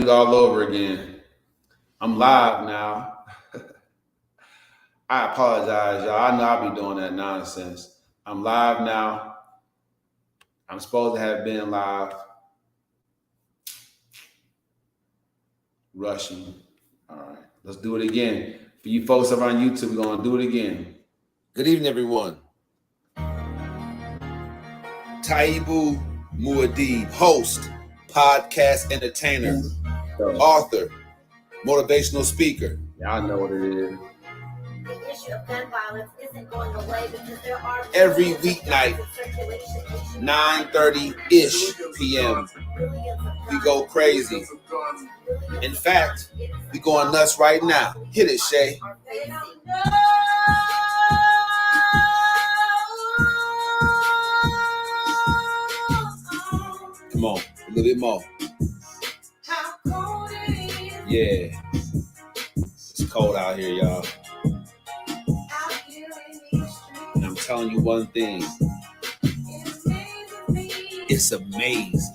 All over again. I'm live now. I apologize, y'all. I know I'll be doing that nonsense. I'm live now. I'm supposed to have been live. Rushing. All right. Let's do it again. For you folks up on YouTube, we're going to do it again. Good evening, everyone. Taibu Muad'Dib, host, podcast entertainer, author, motivational speaker. Y'all know what it is. The issue of gun violence isn't going away because there are every weeknight, 9:30-ish p.m. We go crazy. In fact, we going nuts right now. Hit it, Shay. Come on, a little bit more. Yeah. It's cold out here, y'all. And I'm telling you one thing. It's amazing.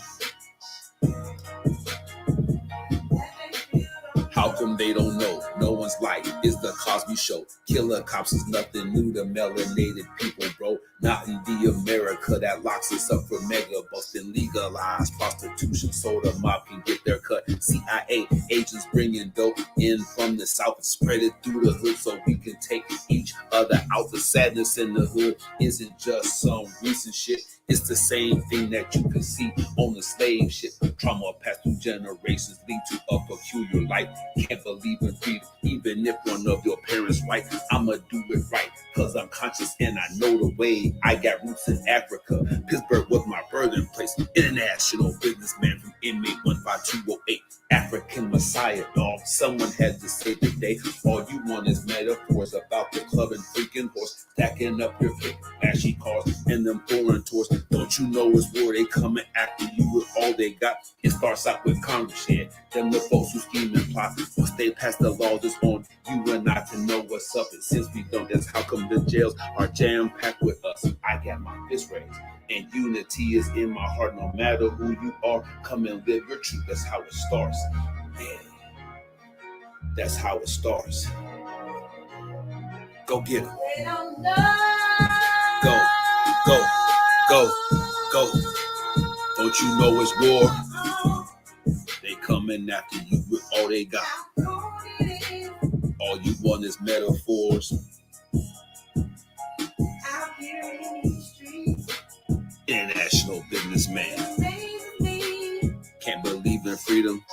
How come they don't know? No one's life is the Cosby Show. Killer cops is nothing new to melanated people, bro. Not in the America that locks us up for mega busting, legalized prostitution so the mob can get their cut. CIA agents bringing dope in from the south and spread it through the hood so we can take each other out. The sadness in the hood isn't just some recent shit. It's the same thing that you can see on the slave ship. Trauma passed through generations lead to a peculiar life. Can't believe in freedom, even if one of your parents white. I'ma do it right, cause I'm conscious and I know the way. I got roots in Africa. Pittsburgh was my birthplace. International businessman from inmate 15208. African Messiah, dog. Someone had to say today. All you want is metaphors about the club and freaking horse. Stacking up your cake, flashy cars, and them foreign tours. Don't you know it's war? They coming after you with all they got. It starts out with Congress, yeah. Them the folks who scheme and plot. Once they pass the laws, it's on you and I to know what's up. And since we don't, that's how come the jails are jam-packed with us. I got my fist raised. And unity is in my heart. No matter who you are, come and live your truth. That's how it starts. Man, that's how it starts. Go get them. Go, go, go, go. Don't you know it's war? They coming after you with all they got. All you want is metaphors. International businessman. Can't believe in freedom.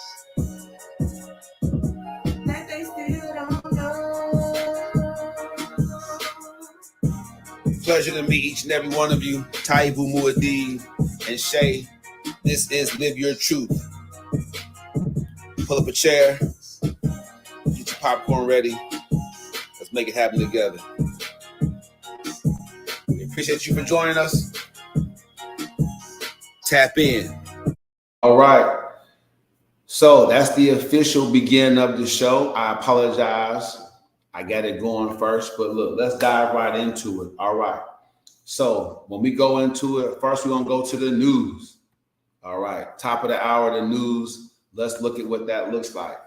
Pleasure to meet each and every one of you. Taibu Muad'Dib and Shay. This is Live Your Truth. Pull up a chair. Get your popcorn ready. Let's make it happen together. We appreciate you for joining us. Tap in. All right. So that's the official beginning of the show. I apologize. I got it going first, but look, let's dive right into it. All right. So when we go into it, first we're going to go to the news. All right. Top of the hour, the news. Let's look at what that looks like.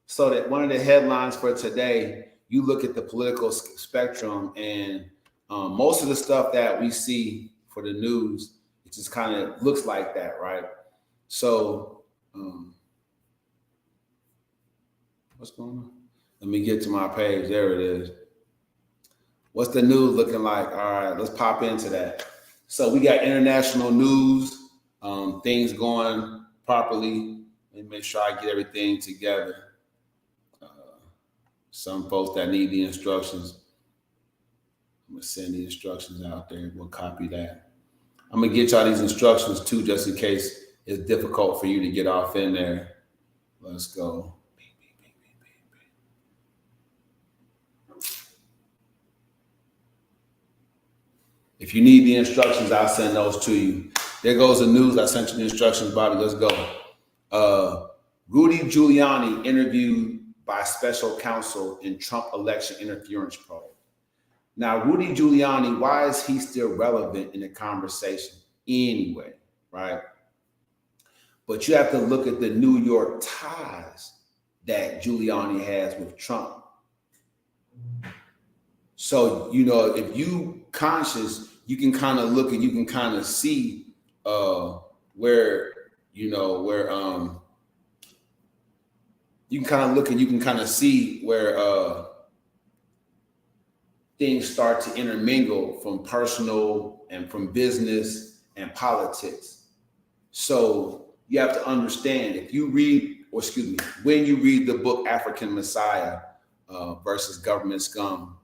So that one of the headlines for today, you look at the political spectrum and most of the stuff that we see for the news, it just kind of looks like that, right? So what's going on? Let me get to my page. There it is. What's the news looking like? All right, let's pop into that. So we got international news, things going properly. Let me make sure I get everything together. Some folks that need the instructions, I'm gonna send the instructions out there. We'll copy that. I'm gonna get y'all these instructions too, just in case it's difficult for you to get off in there. Let's go. If you need the instructions, I'll send those to you. There goes the news. I sent you the instructions, Bobby. Let's go. Rudy Giuliani interviewed by special counsel in Trump election interference probe. Now, Rudy Giuliani, why is he still relevant in the conversation anyway, right? But you have to look at the New York ties that Giuliani has with Trump. So, you know, if you conscious, you can kind of look and you can kind of see where, you know, where you can kind of look and you can kind of see where things start to intermingle from personal and from business and politics. So you have to understand, if you read, or excuse me, when you read the book African Messiah versus Government Scum,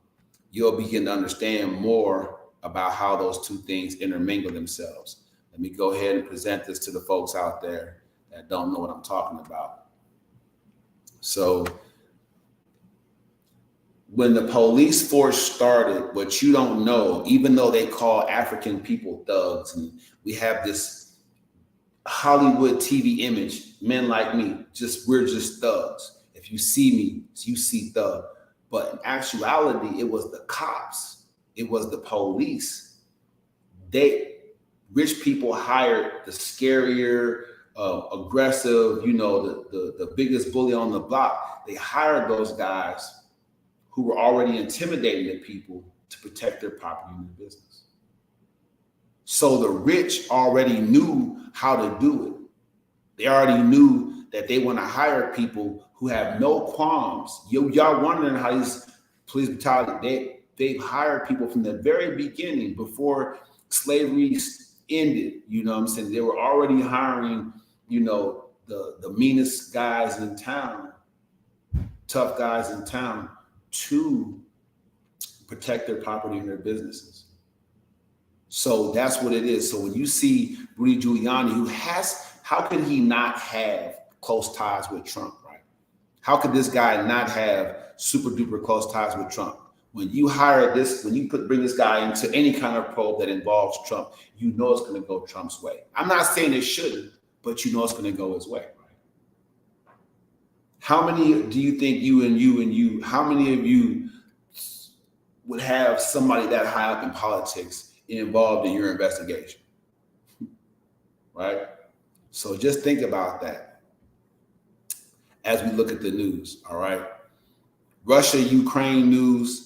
you'll begin to understand more about how those two things intermingle themselves. Let me go ahead and present this to the folks out there that don't know what I'm talking about. So when the police force started, what you don't know, even though they call African people thugs, and we have this Hollywood TV image, men like me, we're just thugs. If you see me, you see thug. But in actuality, it was the cops, it was the police. Rich people hired the scarier, aggressive, you know, the biggest bully on the block. They hired those guys who were already intimidating the people to protect their property and their business. So the rich already knew how to do it. They already knew that they want to hire people who have no qualms. Y'all wondering how these police brutality, they've hired people from the very beginning, before slavery ended. You know what I'm saying? They were already hiring, you know, the meanest guys in town, tough guys in town, to protect their property and their businesses. So that's what it is. So when you see Rudy Giuliani, how could he not have close ties with Trump, right? How could this guy not have super duper close ties with Trump? When you hire this, when you bring this guy into any kind of probe that involves Trump, you know it's going to go Trump's way. I'm not saying it shouldn't, but you know it's going to go his way, right? How many do you think how many of you would have somebody that high up in politics involved in your investigation? Right? So just think about that as we look at the news, all right? Russia, Ukraine news.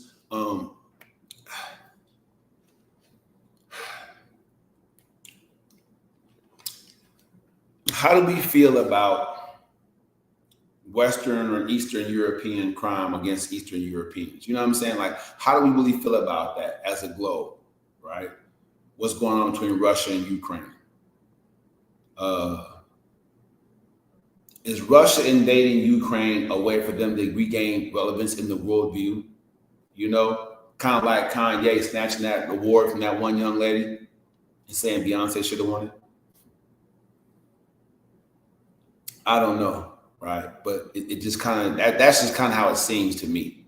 How do we feel about Western or Eastern European crime against Eastern Europeans? You know what I'm saying? Like, how do we really feel about that as a globe, right? What's going on between Russia and Ukraine? Is Russia invading Ukraine a way for them to regain relevance in the worldview? You know, kind of like Kanye snatching that award from that one young lady and saying Beyonce should have won it. I don't know, right? But it just kind of, that's just kind of how it seems to me,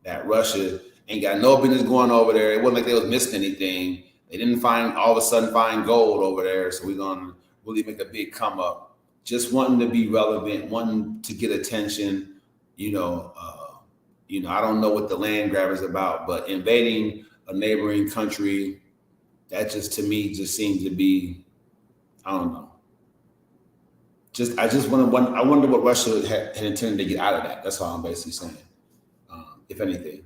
that Russia ain't got no business going over there. It wasn't like they was missing anything. They didn't all of a sudden find gold over there. So we're going to really make a big come up. Just wanting to be relevant, wanting to get attention, you know, I don't know what the land grab is about, but invading a neighboring country, that just to me just seems to be, I don't know. I wonder what Russia had intended to get out of that. That's all I'm basically saying, if anything.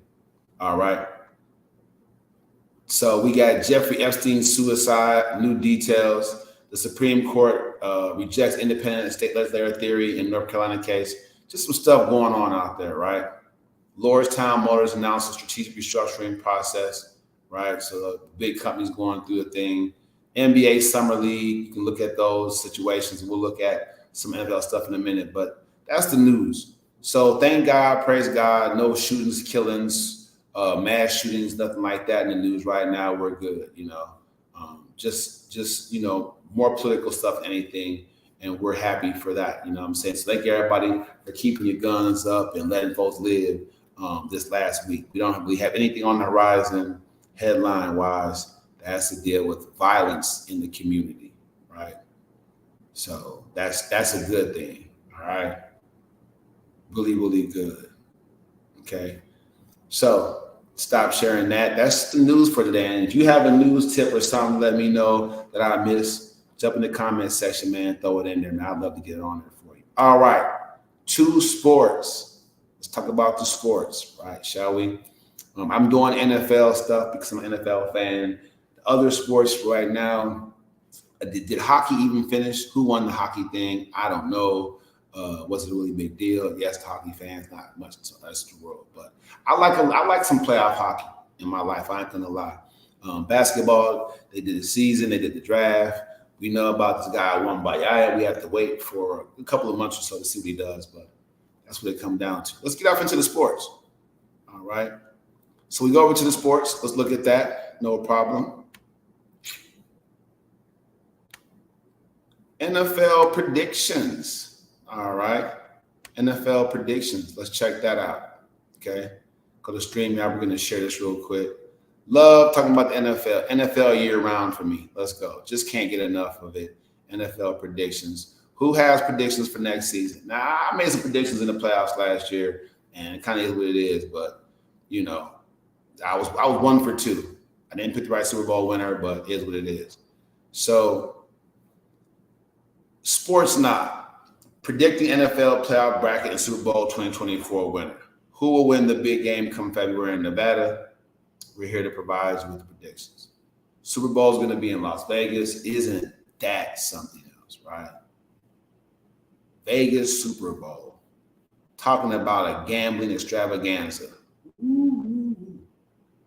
All right. So we got Jeffrey Epstein's suicide, new details. The Supreme Court rejects independent state legislator theory in North Carolina case. Just some stuff going on out there, right? Lordstown Motors announced a strategic restructuring process, right? So the big companies going through a thing. NBA Summer League, you can look at those situations. We'll look at some NFL stuff in a minute, but that's the news. So thank God, praise God, no shootings, killings, mass shootings, nothing like that in the news right now. We're good, you know. Just you know, more political stuff than anything, and we're happy for that. You know what I'm saying? So thank you everybody for keeping your guns up and letting folks live this last week. We don't really have anything on the horizon headline wise that has to deal with violence in the community, right? So that's a good thing, all right? Really, really good. Okay. So stop sharing that. That's the news for today. And if you have a news tip or something, let me know that I missed. Jump in the comment section, man. Throw it in there, man. I'd love to get it on there for you. All right. 2 sports. Let's talk about the sports, right? Shall we? I'm doing NFL stuff because I'm an NFL fan. The other sports right now, did hockey even finish? Who won the hockey thing? I don't know. Was it a really big deal? Yes, to hockey fans, not much to the rest of the world. But I like some playoff hockey in my life. I ain't gonna lie. Basketball, they did the season, they did the draft. We know about this guy, Wembanyama. We have to wait for a couple of months or so to see what he does, but that's what it comes down to. Let's get off into the sports. All right. So we go over to the sports. Let's look at that. No problem. NFL predictions. All right. NFL predictions. Let's check that out. Okay. Go to StreamYard. We're going to share this real quick. Love talking about the NFL. NFL year round for me. Let's go. Just can't get enough of it. NFL predictions. Who has predictions for next season? Now, I made some predictions in the playoffs last year, and it kind of is what it is. But, you know, I was 1 for 2. I didn't pick the right Super Bowl winner, but it is what it is. So, Sports Not. Predicting NFL playoff bracket and Super Bowl 2024 winner. Who will win the big game come February in Nevada? We're here to provide you with the predictions. Super Bowl is going to be in Las Vegas. Isn't that something else, right? Vegas Super Bowl. Talking about a gambling extravaganza.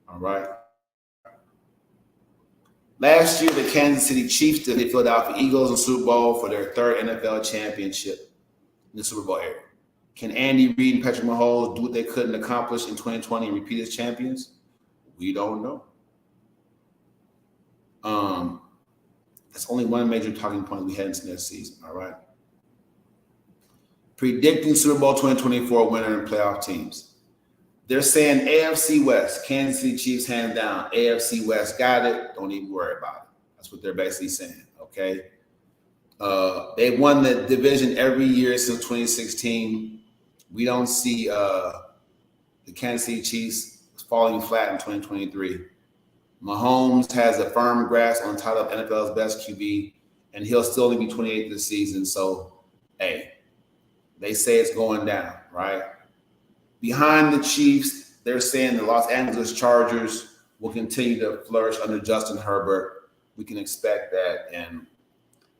All right. Last year, the Kansas City Chiefs did the Philadelphia Eagles in Super Bowl for their 3rd NFL championship in the Super Bowl era. Can Andy Reid and Patrick Mahomes do what they couldn't accomplish in 2020 and repeat as champions? We don't know. That's only one major talking point we head into next season, all right? Predicting Super Bowl 2024 winner and playoff teams. They're saying AFC West, Kansas City Chiefs hands down. AFC West got it. Don't even worry about it. That's what they're basically saying, okay? They won the division every year since 2016. We don't see the Kansas City Chiefs falling flat in 2023. Mahomes has a firm grasp on the title of NFL's best QB, and he'll still only be 28 this season. So, hey, they say it's going down, right? Behind the Chiefs, they're saying the Los Angeles Chargers will continue to flourish under Justin Herbert. We can expect that. And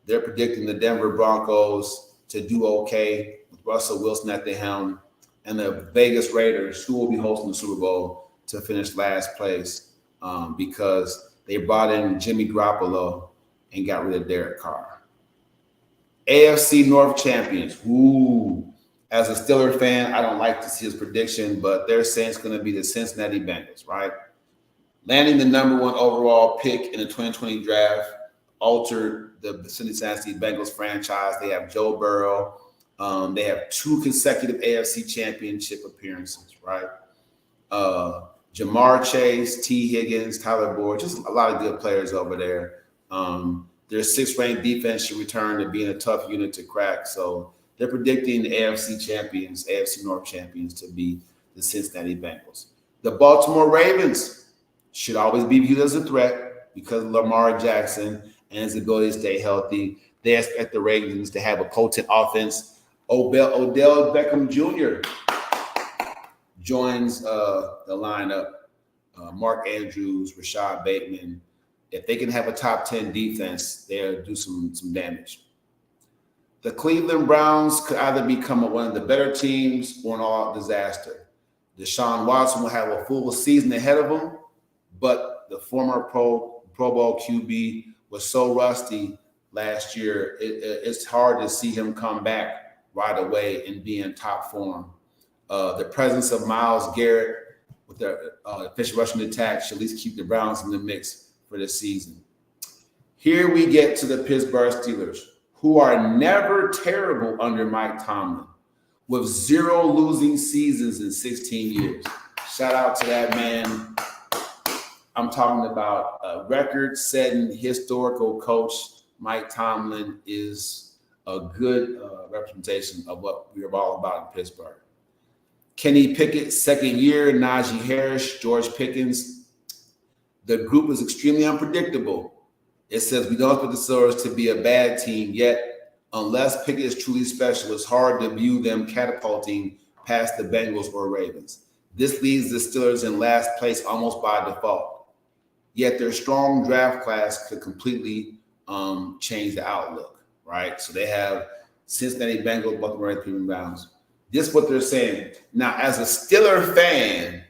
they're predicting the Denver Broncos to do okay with Russell Wilson at the helm, and the Vegas Raiders, who will be hosting the Super Bowl, to finish last place because they brought in Jimmy Garoppolo and got rid of Derek Carr. AFC North champions. Ooh. As a Steelers fan, I don't like to see his prediction, but they're saying it's going to be the Cincinnati Bengals, right? Landing the number 1 overall pick in the 2020 draft altered the Cincinnati Bengals franchise. They have Joe Burrow. They have 2 consecutive AFC championship appearances, right? Jamar Chase, T. Higgins, Tyler Boyd, just a lot of good players over there. Their 6th-ranked defense should return to being a tough unit to crack. So they're predicting the AFC champions, AFC North champions, to be the Cincinnati Bengals. The Baltimore Ravens should always be viewed as a threat because of Lamar Jackson and his ability to stay healthy. They expect the Ravens to have a potent offense. Odell Beckham Jr. joins the lineup. Mark Andrews, Rashad Bateman. If they can have a top 10 defense, they'll do some damage. The Cleveland Browns could either become one of the better teams or an all-out disaster. Deshaun Watson will have a full season ahead of him, but the former Pro Bowl QB was so rusty last year, it's hard to see him come back right away and be in top form. The presence of Myles Garrett with their efficient rushing attack should at least keep the Browns in the mix for this season. Here we get to the Pittsburgh Steelers, who are never terrible under Mike Tomlin, with 0 losing seasons in 16 years. Shout out to that man. I'm talking about a record-setting historical coach. Mike Tomlin is a good representation of what we're all about in Pittsburgh. Kenny Pickett, 2nd year, Najee Harris, George Pickens. The group is extremely unpredictable, It says, we don't expect the Steelers to be a bad team, yet unless Pickett is truly special, it's hard to view them catapulting past the Bengals or Ravens. This leaves the Steelers in last place almost by default. Yet their strong draft class could completely change the outlook, right? So they have Cincinnati Bengals, Baltimore Ravens, Cleveland Browns. This is what they're saying. Now, as a Steeler fan,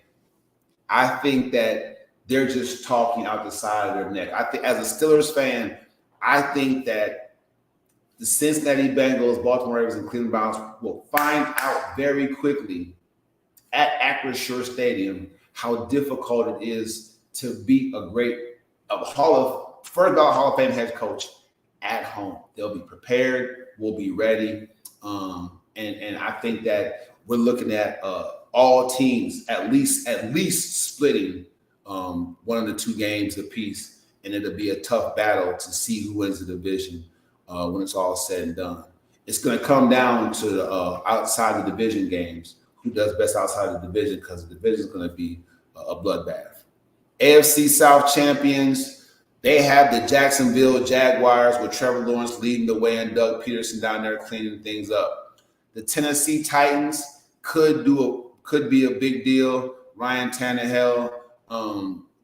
I think that they're just talking out the side of their neck. I think, as a Steelers fan, I think that the Cincinnati Bengals, Baltimore Ravens, and Cleveland Browns will find out very quickly at Acrisure Stadium how difficult it is to beat Hall of Fame head coach at home. They'll be prepared. We'll be ready. And I think that we're looking at all teams at least splitting one of the two games apiece, and it'll be a tough battle to see who wins the division when it's all said and done. It's going to come down to the outside the division games, who does best outside the division, because the division is going to be a bloodbath. AFC South champions, they have the Jacksonville Jaguars with Trevor Lawrence leading the way and Doug Peterson down there cleaning things up. The Tennessee Titans could be a big deal. Ryan Tannehill,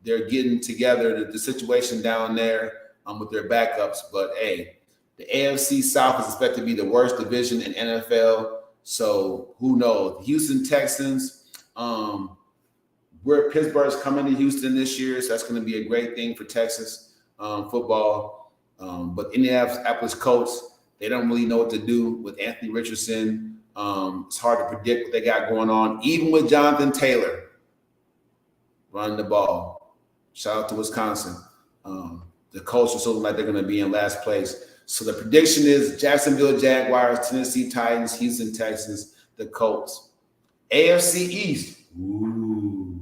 they're getting together the situation down there with their backups. But hey, the AFC South is expected to be the worst division in NFL. So who knows? The Houston Texans, Pittsburgh's coming to Houston this year, so that's going to be a great thing for Texas football. But Indianapolis Colts, they don't really know what to do with Anthony Richardson. It's hard to predict what they got going on, even with Jonathan Taylor running the ball. Shout out to Wisconsin. The Colts are still like they're going to be in last place. So the prediction is Jacksonville Jaguars, Tennessee Titans, Houston Texans, the Colts. AFC East. Ooh.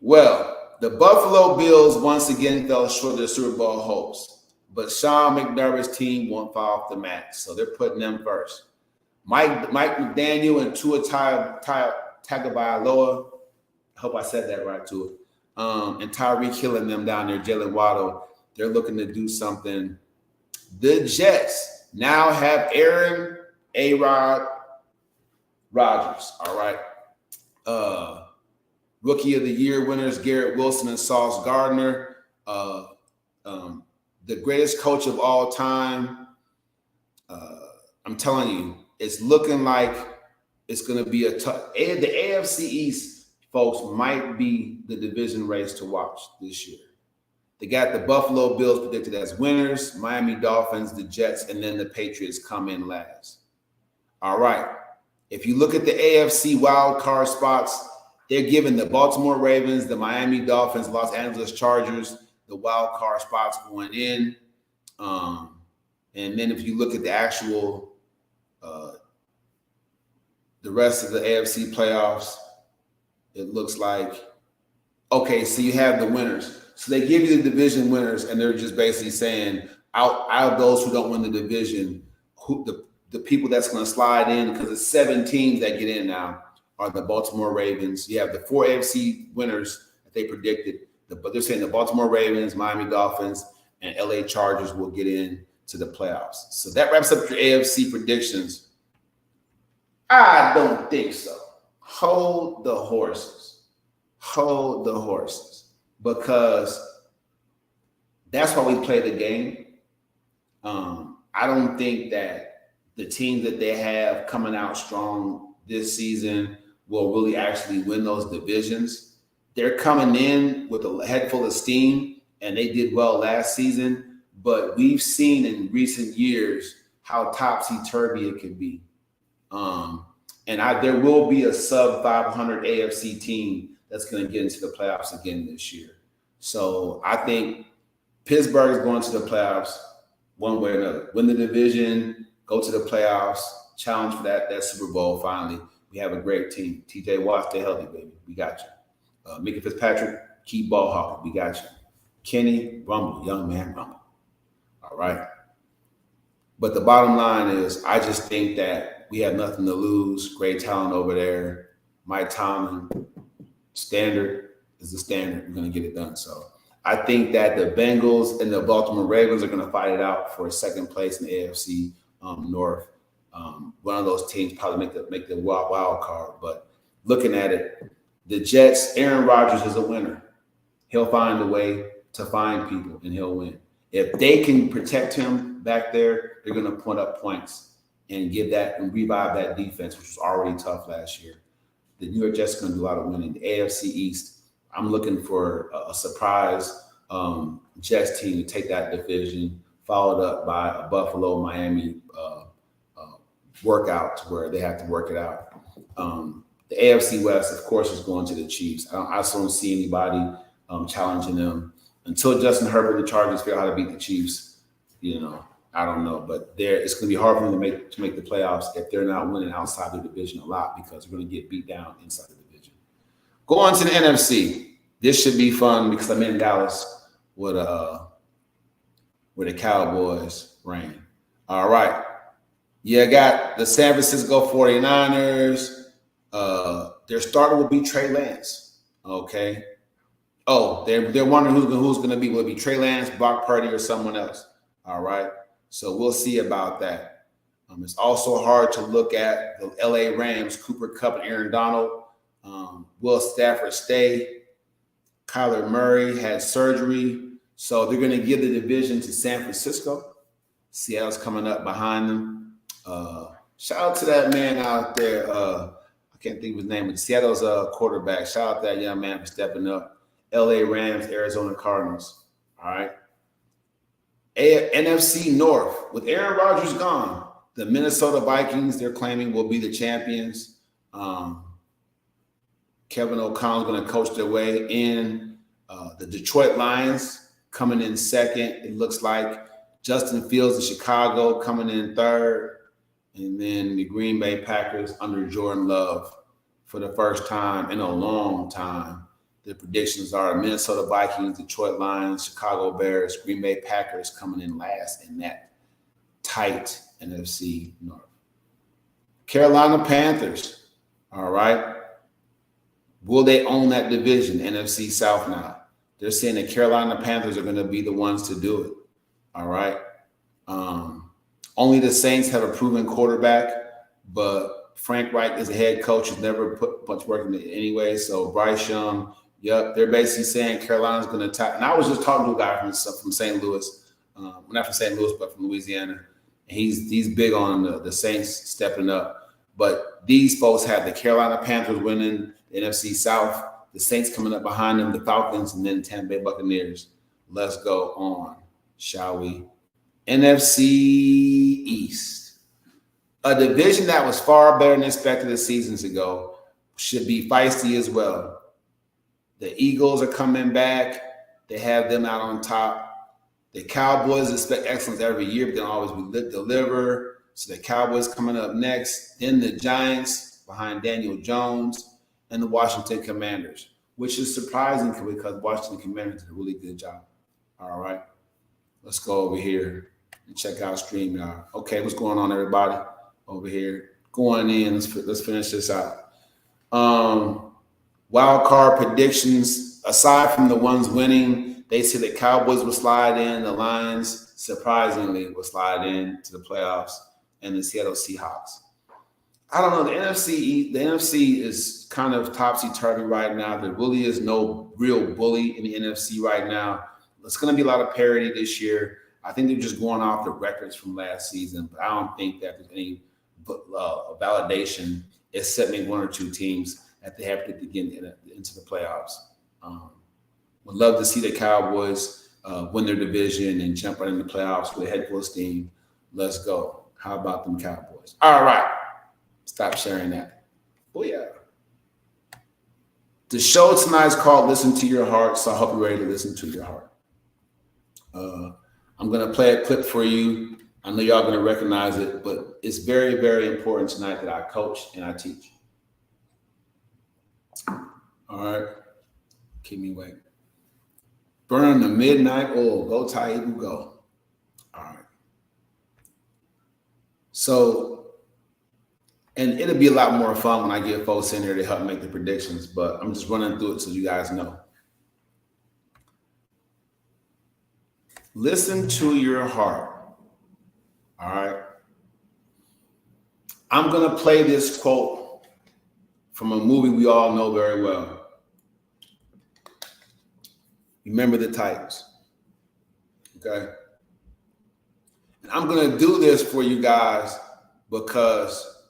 Well, the Buffalo Bills once again fell short of their Super Bowl hopes, but Sean McDermott's team won't fall off the mat, so they're putting them first. Mike McDaniel and Tua Tagovailoa, I hope I said that right, Tua, and Tyreek Hill and them down there, Jalen Waddle, they're looking to do something. The Jets now have Aaron A-Rod Rodgers, all right? Rookie of the Year winners Garrett Wilson and Sauce Gardner, the greatest coach of all time. I'm telling you, it's looking like it's going to be a tough. The AFC East, folks, might be the division race to watch this year. They got the Buffalo Bills predicted as winners, Miami Dolphins, the Jets, and then the Patriots come in last. All right. If you look at the AFC wild card spots, they're giving the Baltimore Ravens, the Miami Dolphins, Los Angeles Chargers, the wild card spots going in. And then if you look at the actual, the rest of the AFC playoffs, it looks like, okay, so you have the winners. So they give you the division winners, and they're just basically saying, out of those who don't win the division, the people that's going to slide in, because it's 7 teams that get in now, are the Baltimore Ravens. You have the 4 AFC winners that they predicted, but they're saying the Baltimore Ravens, Miami Dolphins, and LA Chargers will get in to the playoffs. So that wraps up your AFC predictions. I don't think so. Hold the horses. Hold the horses. Because that's why we play the game. I don't think that the teams that they have coming out strong this season will really actually win those divisions. They're coming in with a head full of steam, and they did well last season, but we've seen in recent years how topsy-turvy it can be. There will be a sub-500 AFC team that's going to get into the playoffs again this year. So I think Pittsburgh is going to the playoffs one way or another. Win the division, go to the playoffs, challenge for that Super Bowl finally. We have a great team. TJ Watt, stay healthy, baby. We got you. Minkah Fitzpatrick, keep ball hawking. We got you. Kenny, rumble, young man, rumble. All right. But the bottom line is, I just think that we have nothing to lose. Great talent over there. Mike Tomlin, standard is the standard. We're going to get it done. So I think that the Bengals and the Baltimore Ravens are going to fight it out for a second place in the AFC North. One of those teams probably make the wild card. But looking at it, the Jets, Aaron Rodgers is a winner. He'll find a way to find people and he'll win. If they can protect him back there, they're going to put up points and give that and revive that defense, which was already tough last year. The New York Jets are going to do a lot of winning. The AFC East, I'm looking for a surprise Jets team to take that division, followed up by a Buffalo, Miami workout where they have to work it out. The AFC West, of course, is going to the Chiefs. I just don't see anybody challenging them until Justin Herbert and the Chargers figure out how to beat the Chiefs. You know, I don't know, but it's going to be hard for them to make the playoffs if they're not winning outside the division a lot because they're going to get beat down inside the division. Go on to the NFC. This should be fun because I'm in Dallas where the Cowboys reign. All right. You got the San Francisco 49ers. Their starter will be Trey Lance. Okay. Oh, they're wondering who's going to be. Will it be Trey Lance, Brock Purdy, or someone else? All right. So we'll see about that. It's also hard to look at the LA Rams, Cooper Kupp and Aaron Donald. Will Stafford stay? Kyler Murray had surgery. So they're going to give the division to San Francisco. Seattle's coming up behind them. Shout out to that man out there. I can't think of his name, but Seattle's quarterback. Shout out to that young man for stepping up. LA Rams, Arizona Cardinals. All right. NFC North, with Aaron Rodgers gone, the Minnesota Vikings, they're claiming, will be the champions. Kevin O'Connell's going to coach their way in. The Detroit Lions coming in second, it looks like. Justin Fields of Chicago coming in third. And then the Green Bay Packers under Jordan Love for the first time in a long time. The predictions are Minnesota Vikings, Detroit Lions, Chicago Bears, Green Bay Packers coming in last in that tight NFC North. Carolina Panthers, all right. Will they own that division, NFC South now? They're saying the Carolina Panthers are going to be the ones to do it, all right. Only the Saints have a proven quarterback, but Frank Reich is a head coach who's never put much work into it anyway. So Bryce Young, yep, they're basically saying Carolina's going to tie. And I was just talking to a guy from St. Louis, not from St. Louis, but from Louisiana. And he's big on the Saints stepping up. But these folks have the Carolina Panthers winning the NFC South, the Saints coming up behind them, the Falcons, and then Tampa Bay Buccaneers. Let's go on, shall we? NFC East. A division that was far better than expected seasons ago should be feisty as well. The Eagles are coming back. They have them out on top. The Cowboys expect excellence every year, but they don't always deliver. So the Cowboys coming up next. Then the Giants behind Daniel Jones and the Washington Commanders, which is surprising because Washington Commanders did a really good job. All right. Let's go over here and check out StreamYard. Okay, what's going on, everybody? Over here. Going in. Let's finish this out. Wild card predictions, aside from the ones winning, they say the Cowboys will slide in, the Lions, surprisingly, will slide in to the playoffs, and the Seattle Seahawks. I don't know. The NFC is kind of topsy-turvy right now. There really is no real bully in the NFC right now. It's going to be a lot of parity this year. I think they're just going off the records from last season, but I don't think that there's any validation except maybe one or two teams that they have to get into the playoffs. Would love to see the Cowboys win their division and jump right in the playoffs with a head full of steam. Let's go. How about them Cowboys? All right. Stop sharing that. Oh, yeah. The show tonight is called Listen to Your Heart, so I hope you're ready to listen to your heart. I'm going to play a clip for you. I know y'all going to recognize it, but it's very, very important tonight that I coach and I teach. All right. Keep me awake. Burn the midnight oil. Go Taibu, go. All right. So, and it'll be a lot more fun when I get folks in here to help make the predictions, but I'm just running through it so you guys know. Listen to your heart. All right. I'm going to play this quote from a movie we all know very well. Remember the Titans. Okay. And I'm going to do this for you guys because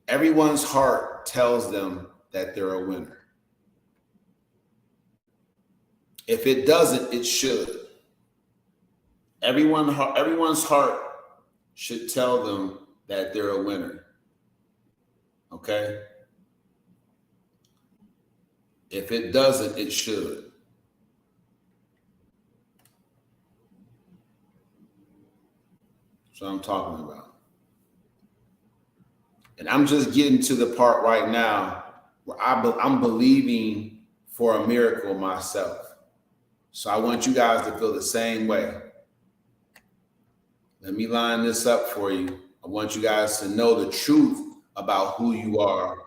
everyone's heart tells them that they're a winner. If it doesn't, it should. Everyone's heart should tell them that they're a winner. Okay? If it doesn't, it should. That's what I'm talking about. And I'm just getting to the part right now where I'm believing for a miracle myself. So I want you guys to feel the same way. Let me line this up for you. I want you guys to know the truth about who you are.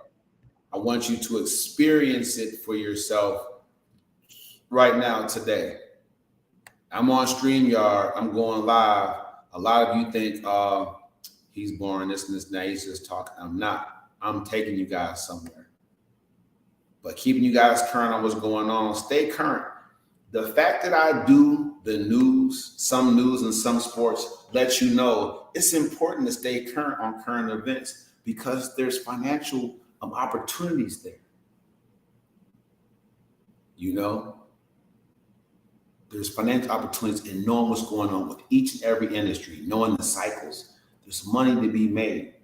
I want you to experience it for yourself right now, today. I'm on StreamYard. I'm going live. A lot of you think, he's boring, this and this, now he's just talking. I'm not. I'm taking you guys somewhere. But keeping you guys current on what's going on, stay current. The fact that I do the news, some news and some sports, lets you know it's important to stay current on current events because there's financial opportunities there. You know, there's financial opportunities in knowing what's going on with each and every industry, knowing the cycles. There's money to be made,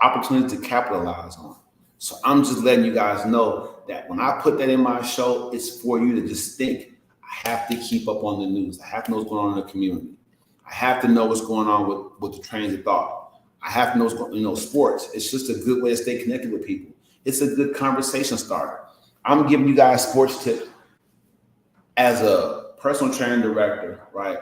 opportunity to capitalize on. So I'm just letting you guys know that when I put that in my show, it's for you to just think, I have to keep up on the news. I have to know what's going on in the community. I have to know what's going on with the trains of thought. I have to know what's going on, sports. It's just a good way to stay connected with people. It's a good conversation starter. I'm giving you guys sports tips. As a personal training director, right?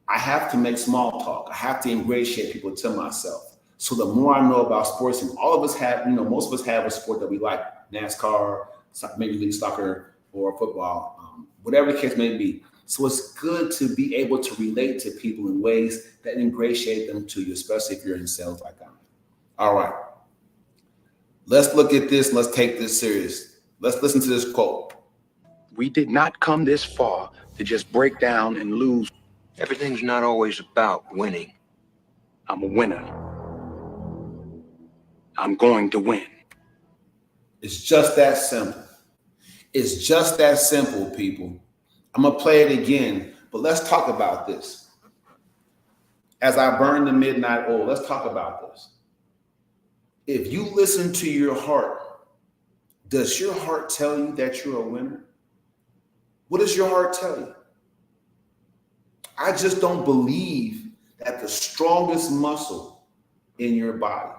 I have to make small talk. I have to ingratiate people to myself. So the more I know about sports, and all of us have, most of us have a sport that we like, NASCAR, Major League Soccer, or football, whatever the case may be. So it's good to be able to relate to people in ways that ingratiate them to you, especially if you're in sales like I am. All right. Let's look at this. Let's take this serious. Let's listen to this quote. We did not come this far to just break down and lose. Everything's not always about winning. I'm a winner. I'm going to win. It's just that simple. It's just that simple, people. I'm going to play it again, but let's talk about this. As I burn the midnight oil, let's talk about this. If you listen to your heart, does your heart tell you that you're a winner? What does your heart tell you? I just don't believe that the strongest muscle in your body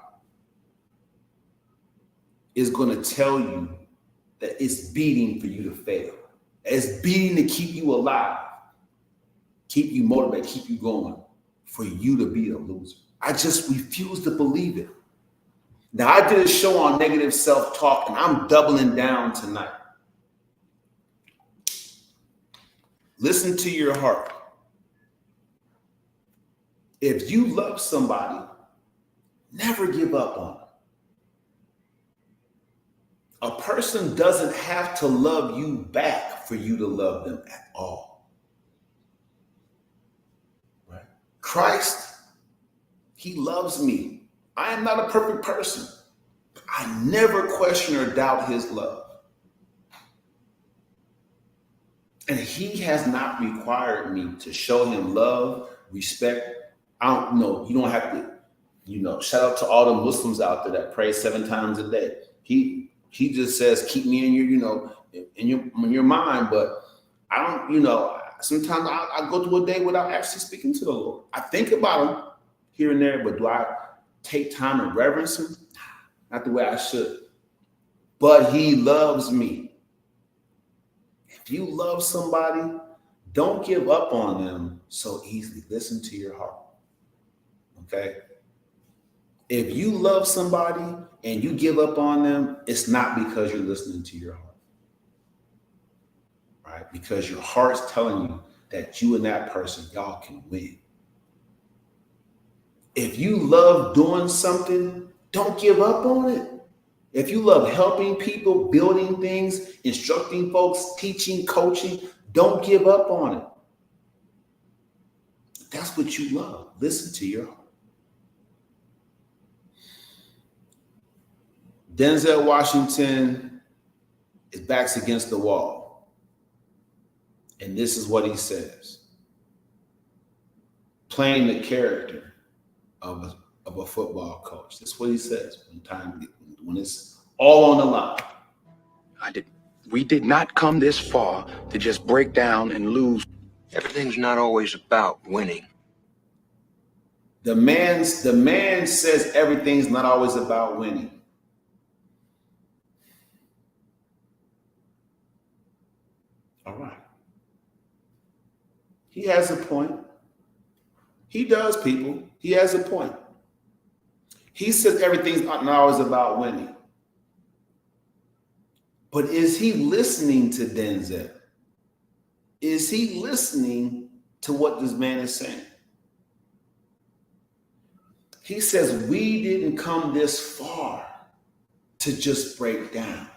is going to tell you that it's beating for you to fail. It's beating to keep you alive, keep you motivated, keep you going, for you to be a loser. I just refuse to believe it. Now, I did a show on negative self-talk, and I'm doubling down tonight. Listen to your heart. If you love somebody, never give up on them. A person doesn't have to love you back for you to love them at all. Right? Christ, he loves me. I am not a perfect person. I never question or doubt his love. And he has not required me to show him love, respect. I don't know. You don't have to, shout out to all the Muslims out there that pray 7 times a day. He just says, keep me in your, in your mind. But I don't, sometimes I go through a day without actually speaking to the Lord. I think about him here and there, but do I take time and reverence him? Not the way I should. But he loves me. If you love somebody, don't give up on them so easily. Listen to your heart. Okay? If you love somebody and you give up on them, it's not because you're listening to your heart. Right? Because your heart's telling you that you and that person, y'all can win. If you love doing something, don't give up on it. If you love helping people, building things, instructing folks, teaching, coaching, don't give up on it. That's what you love. Listen to your heart. Denzel Washington is backs against the wall. And this is what he says. Playing the character of a football coach. That's what he says when it's all on the line. We did not come this far to just break down and lose. Everything's not always about winning. The man says everything's not always about winning. All right. He has a point. He does, people. He has a point. He says everything's not always about winning. But is he listening to Denzel? Is he listening to what this man is saying? He says, we didn't come this far to just break down.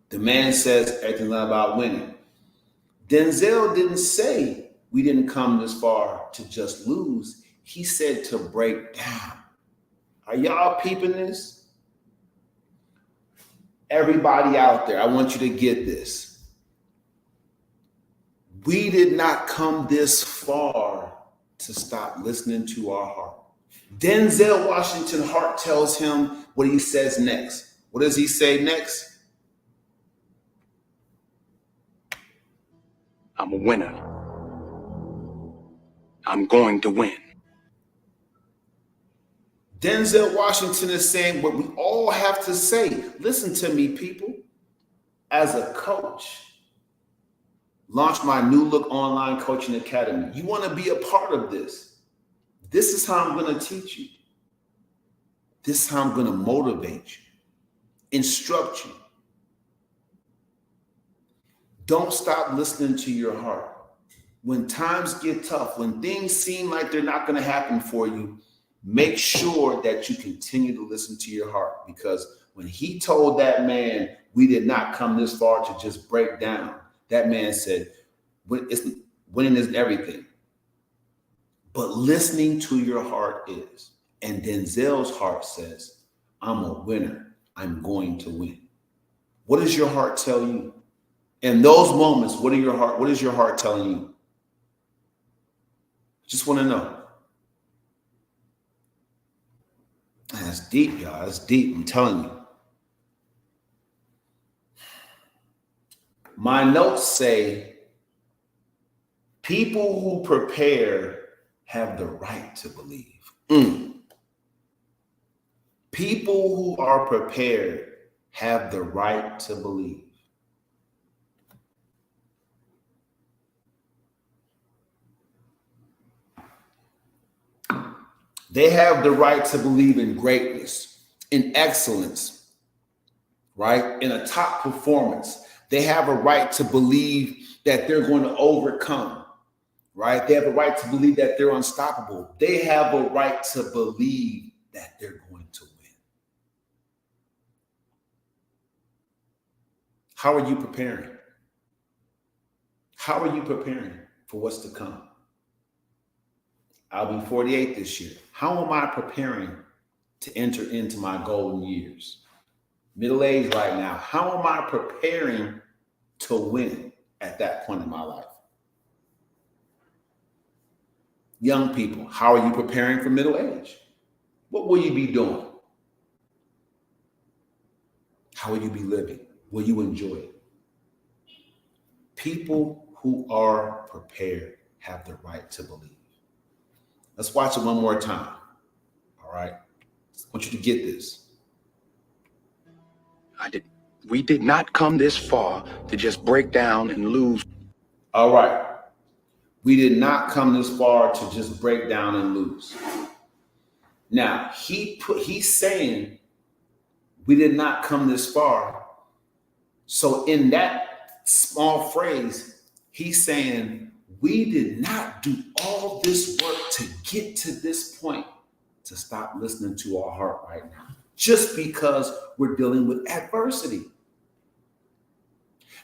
The man says everything's not about winning. Denzel didn't say we didn't come this far to just lose. He said to break down. Are y'all peeping this? Everybody out there, I want you to get this. We did not come this far to stop listening to our heart. Denzel Washington's heart tells him what he says next. What does he say next? I'm a winner. I'm going to win. Denzel Washington is saying what we all have to say. Listen to me, people. As a coach, launched my New Look Online Coaching Academy. You want to be a part of this. This is how I'm going to teach you. This is how I'm going to motivate you, instruct you. Don't stop listening to your heart. When times get tough, when things seem like they're not going to happen for you, make sure that you continue to listen to your heart, because when he told that man, we did not come this far to just break down, that man said, winning isn't everything, but listening to your heart is. And Denzel's heart says, I'm a winner. I'm going to win. What does your heart tell you? In those moments, what is your heart telling you? Just want to know. That's deep, y'all. That's deep. I'm telling you. My notes say, people who prepare have the right to believe. People who are prepared have the right to believe. They have the right to believe in greatness, in excellence, right? In a top performance. They have a right to believe that they're going to overcome, right? They have a right to believe that they're unstoppable. They have a right to believe that they're going to win. How are you preparing? How are you preparing for what's to come? I'll be 48 this year. How am I preparing to enter into my golden years? Middle age right now. How am I preparing to win at that point in my life? Young people, how are you preparing for middle age? What will you be doing? How will you be living? Will you enjoy it? People who are prepared have the right to believe. Let's watch it one more time. All right. I want you to get this. We did not come this far to just break down and lose. All right. We did not come this far to just break down and lose. Now, he's saying we did not come this far. So in that small phrase, He's saying, we did not do all this work to get to this point to stop listening to our heart right now, just because we're dealing with adversity.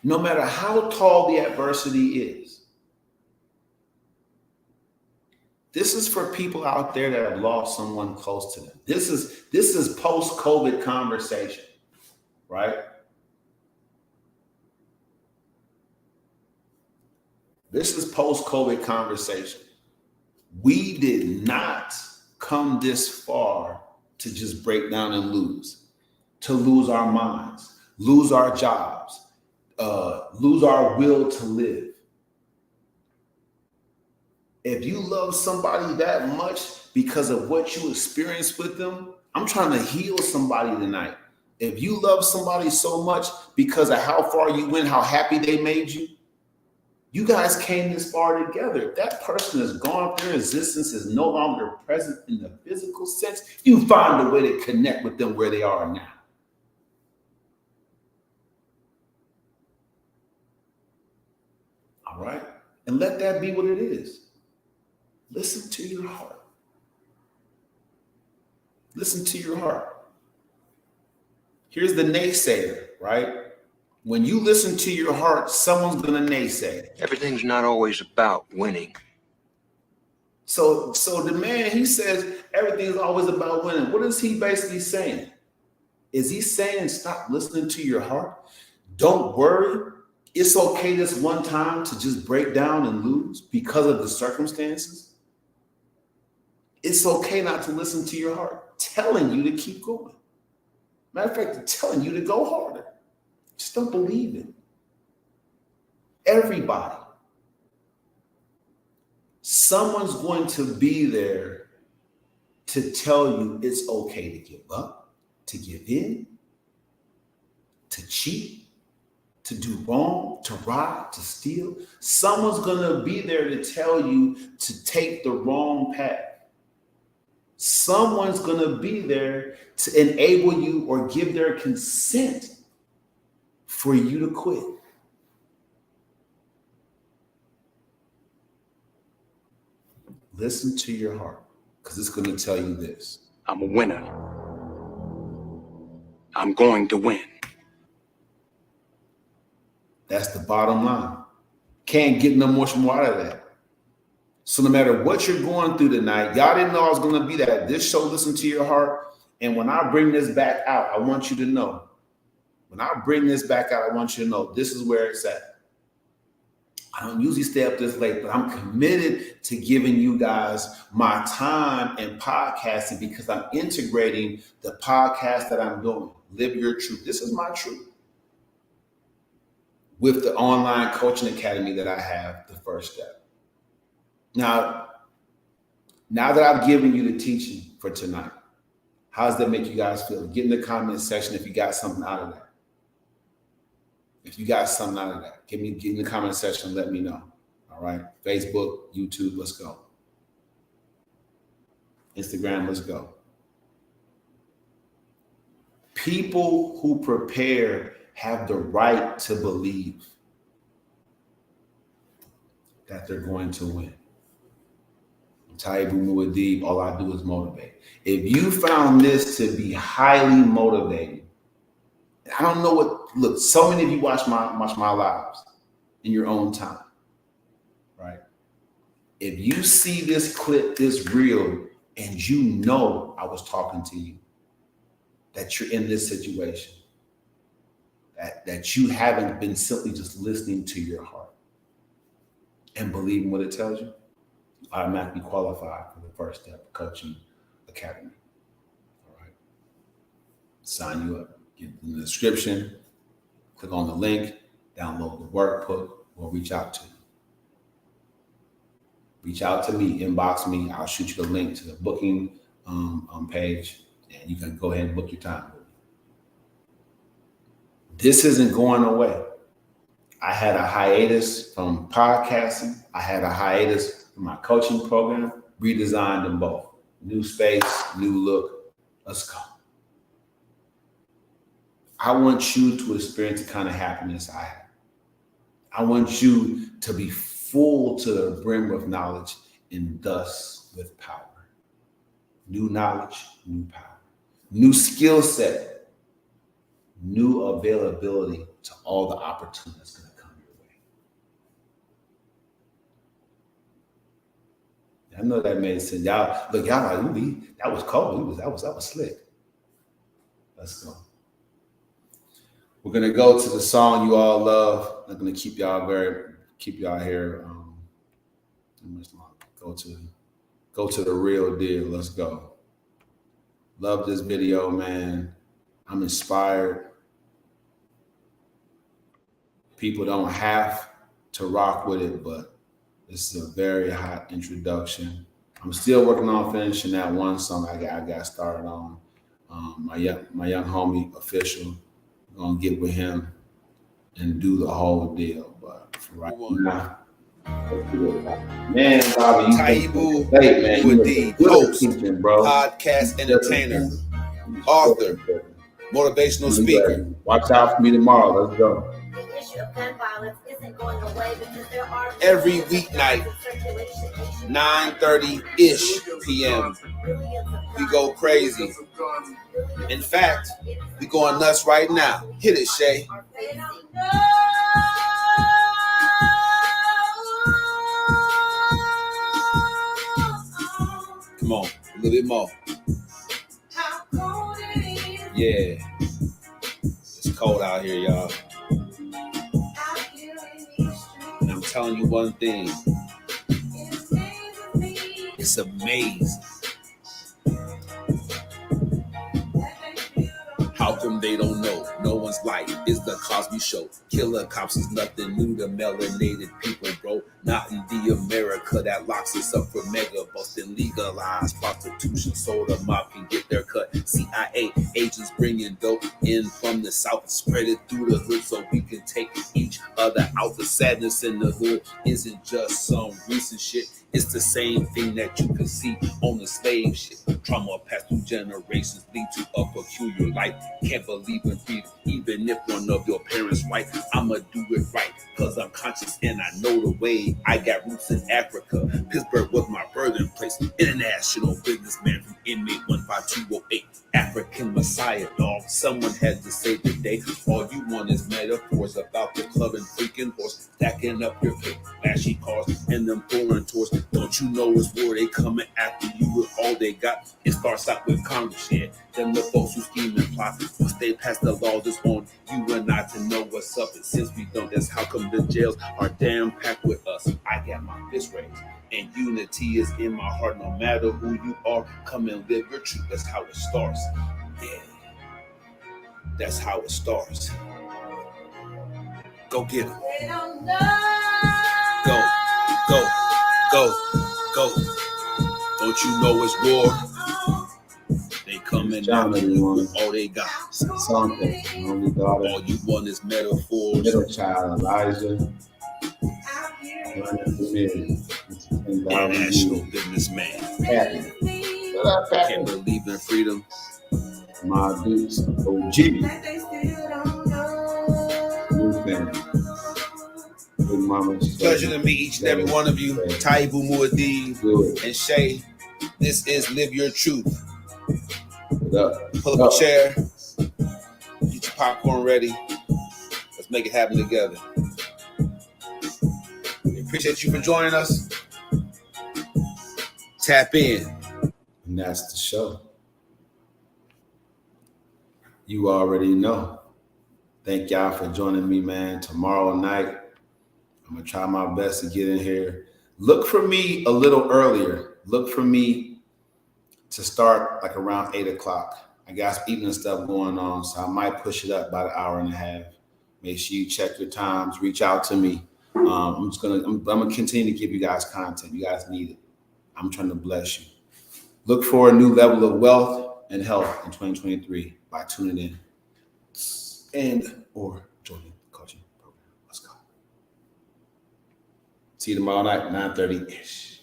No matter how tall the adversity is. This is for people out there that have lost someone close to them. This is post-COVID conversation, right? This is post-COVID conversation. We did not come this far to just break down and to lose our minds, lose our jobs, lose our will to live. If you love somebody that much because of what you experienced with them, I'm trying to heal somebody tonight. If you love somebody so much because of how far you went, how happy they made you, you guys came this far together. If that person is gone, their existence is no longer present in the physical sense, you find a way to connect with them where they are now. All right? And let that be what it is. Listen to your heart. Listen to your heart. Here's the naysayer, right? When you listen to your heart, someone's going to naysay. Everything's not always about winning. So the man, he says everything is always about winning. What is he basically saying? Is he saying stop listening to your heart? Don't worry. It's okay this one time to just break down and lose because of the circumstances. It's okay not to listen to your heart telling you to keep going. Matter of fact, it's telling you to go harder. Just don't believe it. Everybody. Someone's going to be there to tell you it's okay to give up, to give in, to cheat, to do wrong, to rob, to steal. Someone's going to be there to tell you to take the wrong path. Someone's going to be there to enable you or give their consent for you to quit. Listen to your heart, because it's going to tell you this. I'm a winner. I'm going to win. That's the bottom line. Can't get no much more out of that. So no matter what you're going through tonight, y'all didn't know I was going to be that. This show, Listen to Your Heart. And when I bring this back out, I want you to know. When I bring this back out, I want you to know this is where it's at. I don't usually stay up this late, but I'm committed to giving you guys my time and podcasting because I'm integrating the podcast that I'm doing. Live Your Truth. This is my truth. With the online coaching academy that I have, the first step. Now that I've given you the teaching for tonight, how does that make you guys feel? Get in the comment section if you got something out of that. If you got something out of that, get in the comment section and let me know. All right. Facebook, YouTube, let's go. Instagram, let's go. People who prepare have the right to believe that they're going to win. Taibu Muad'Dib, all I do is motivate. If you found this to be highly motivating, I don't know what, look, so many of you watch my lives in your own time, right? If you see this clip, this reel, and you know I was talking to you, that you're in this situation, that you haven't been simply just listening to your heart and believing what it tells you, you automatically qualify for the First Step Coaching Academy. All right. Sign you up. Get in the description, click on the link, download the workbook, or reach out to you. Reach out to me, inbox me. I'll shoot you the link to the booking page, and you can go ahead and book your time. This isn't going away. I had a hiatus from podcasting. I had a hiatus from my coaching program, redesigned them both. New space, new look. Let's go. I want you to experience the kind of happiness I have. I want you to be full to the brim of knowledge and thus with power. New knowledge, new power. New skill set, new availability to all the opportunities that's going to come your way. I know that made sense. Y'all, look, y'all like, that was cold. That was slick. Let's go. We're gonna go to the song you all love. I'm gonna keep y'all here. Go to the real deal. Let's go. Love this video, man. I'm inspired. People don't have to rock with it, but this is a very hot introduction. I'm still working on finishing that one song I got started on. My young homie Official. I'm gonna get with him and do the whole deal. But for right now, man, Bobby, Taibu man, Muad'Dib, host, podcast entertainer, author, motivational speaker. Watch out for me tomorrow. Let's go. The issue of gun violence isn't going away because there are Every weeknight, 9:30-ish p.m. We go crazy. In fact, we going nuts right now. Hit it, Shay. Come on, a little bit more. Yeah. It's cold out here, y'all. And I'm telling you one thing. It's amazing. How come they don't know? No one's life is the Cosby Show. Killer cops is nothing new to melanated people, bro. Not in the America that locks us up for mega busting, legalized prostitution so the mob can get their cut. CIA agents bringing dope in from the south and spread it through the hood so we can take each other out. The sadness in the hood isn't just some recent shit. It's the same thing that you can see on the slave ship. Trauma passed through generations lead to a peculiar life. Can't believe in freedom, even if one of your parents right. I'ma do it right, cause I'm conscious and I know the way. I got roots in Africa. Pittsburgh was my birthing place. International businessman from inmate 15208. African Messiah, dog. Someone had to save the day. All you want is metaphors about the club and freaking horse. Stacking up your cake, flashy cars, and them foreign tours. Don't you know it's war? They coming after you with all they got. It starts out with Congress, yeah. Them the folks who scheme and plot. Once they pass the laws, it's on you and I to know what's up. And since we don't, that's how come the jails are damn packed with us. I got my fist raised. And unity is in my heart. No matter who you are, come and live your truth. That's how it starts. Yeah. That's how it starts. Go get them. Go, go, go, go. Don't you know it's war? They coming out with all they got. Something. Only daughter. All you want is metaphors. Middle child, Elijah. International businessman. Happy. Can't believe in freedom. My dudes, OG. New family. Good mama. Pleasure to meet each and every one of you. Taibu Muad'Dib and Shay. This is Live Your Truth. Pull up a chair. Get your popcorn ready. Let's make it happen together. We appreciate you for joining us. Tap in. And that's the show. You already know. Thank y'all for joining me, man. Tomorrow night, I'm going to try my best to get in here. Look for me a little earlier. Look for me to start like around 8 o'clock. I got some evening stuff going on, so I might push it up about an hour and a half. Make sure you check your times. Reach out to me. I'm gonna continue to give you guys content. You guys need it. I'm trying to bless you. Look for a new level of wealth and health in 2023 by tuning in and or joining the coaching program. Let's go. See you tomorrow night, 9:30-ish.